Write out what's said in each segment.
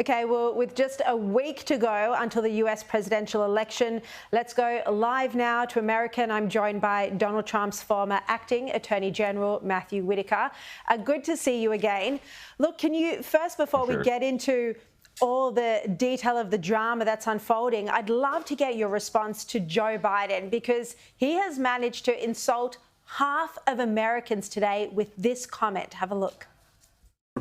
Okay, well, with just a week to go until the US presidential election, let's go live now to America. I'm joined by Donald Trump's former acting Attorney General, Matthew Whitaker. Good to see you again. Look, can you first, before we get into all the detail of the drama that's unfolding, I'd love to get your response to Joe Biden, because he has managed to insult half of Americans today with this comment. Have a look.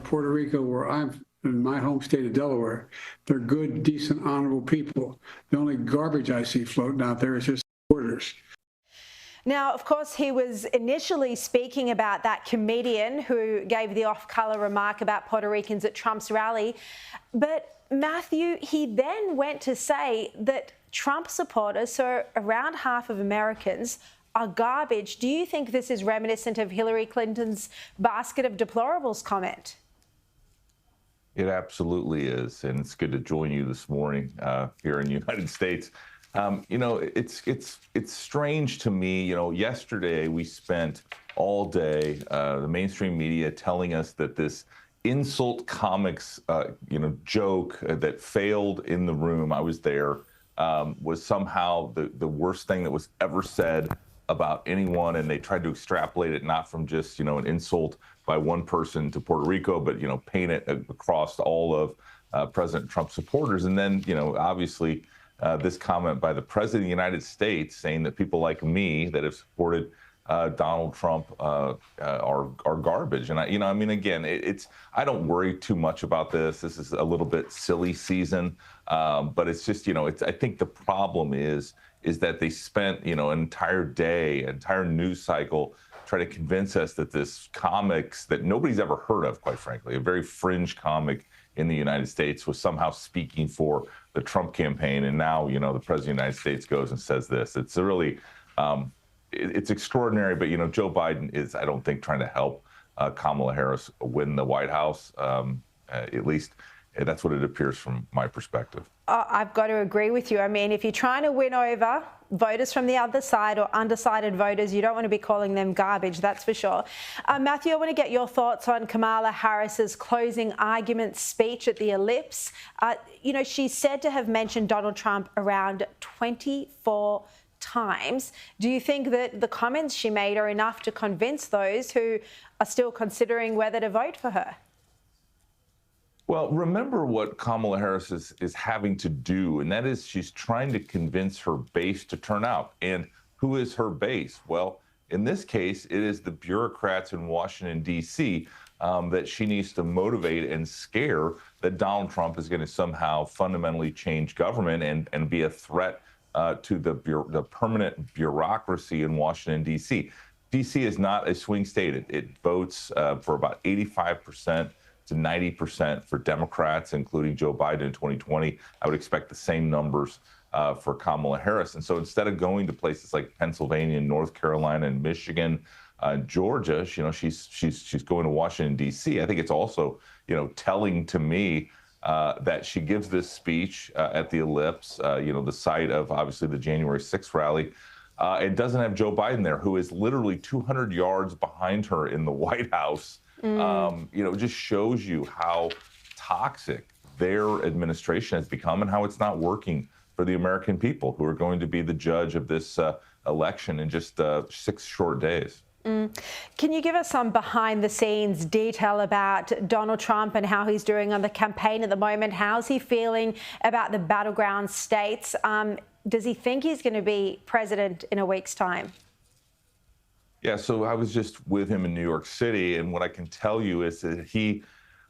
Puerto Rico, where I'm in my home state of Delaware, they're good, decent, honorable people. The only garbage I see floating out there is just supporters. Now, of course, he was initially speaking about that comedian who gave the off-color remark about Puerto Ricans at Trump's rally. But Matthew, he then went to say that Trump supporters, so around half of Americans, are garbage. Do you think this is reminiscent of Hillary Clinton's basket of deplorables comment? It absolutely is, and it's good to join you this morning here in the United States. You know, it's strange to me. You know, yesterday we spent all day the mainstream media telling us that this insult comics, joke that failed in the room. I was there, was somehow the worst thing that was ever said about anyone, and they tried to extrapolate it not from just, an insult by one person to Puerto Rico, but, paint it across all of President Trump supporters. And then, obviously, this comment by the President of the United States saying that people like me that have supported Donald Trump are garbage. And again, I don't worry too much about this. This is a little bit silly season, but it's just, I think the problem is that they spent, an entire day, entire news cycle trying to convince us that this comics that nobody's ever heard of, quite frankly, a very fringe comic in the United States, was somehow speaking for the Trump campaign. And now, the President of the United States goes and says this. It's really, it's extraordinary. But, Joe Biden is, I don't think, trying to help Kamala Harris win the White House. At least that's what it appears from my perspective. I've got to agree with you. I mean, if you're trying to win over voters from the other side or undecided voters, you don't want to be calling them garbage, that's for sure. Matthew, I want to get your thoughts on Kamala Harris's closing argument speech at the Ellipse. She's said to have mentioned Donald Trump around 24 times. Do you think that the comments she made are enough to convince those who are still considering whether to vote for her? Well, remember what Kamala Harris is having to do, and that is she's trying to convince her base to turn out. And who is her base? Well, in this case, it is the bureaucrats in Washington, D.C. That she needs to motivate and scare that Donald Trump is going to somehow fundamentally change government and be a threat to the permanent bureaucracy in Washington, D.C. D.C. is not a swing state. It votes for about 85% to 90% for Democrats, including Joe Biden in 2020. I would expect the same numbers for Kamala Harris. And so instead of going to places like Pennsylvania and North Carolina and Michigan, Georgia, she's going to Washington, D.C. I think it's also, telling to me that she gives this speech at the Ellipse, the site of obviously the January 6th rally. It doesn't have Joe Biden there, who is literally 200 yards behind her in the White House. It just shows you how toxic their administration has become and how it's not working for the American people who are going to be the judge of this election in just 6 short days. Can you give us some behind-the-scenes detail about Donald Trump and how he's doing on the campaign at the moment? How's he feeling about the battleground states? Does he think he's going to be president in a week's time? Yeah, so I was just with him in New York City, and what I can tell you is that he,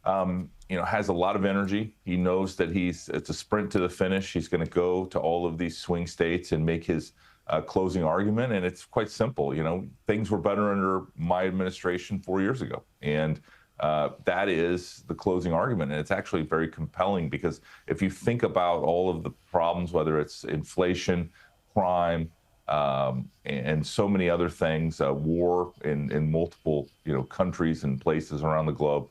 has a lot of energy. He knows that it's a sprint to the finish. He's going to go to all of these swing states and make his closing argument, and it's quite simple. Things were better under my administration 4 years ago, and that is the closing argument. And it's actually very compelling because if you think about all of the problems, whether it's inflation, crime, and so many other things, war in multiple, countries and places around the globe,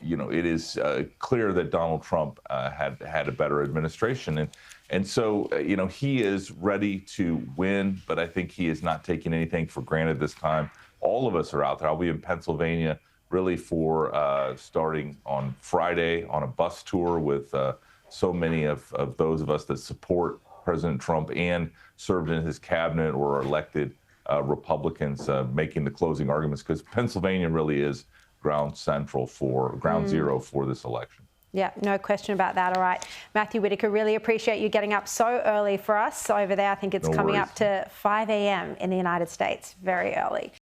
it is clear that Donald Trump had a better administration. And so, he is ready to win, but I think he is not taking anything for granted this time. All of us are out there. I'll be in Pennsylvania really for starting on Friday on a bus tour with so many of those of us that support President Trump and served in his cabinet or are elected Republicans, making the closing arguments, because Pennsylvania really is ground zero for this election. Yeah, no question about that. All right. Matthew Whitaker, really appreciate you getting up so early for us over there. I think it's coming up to 5 a.m. in the United States. Very early.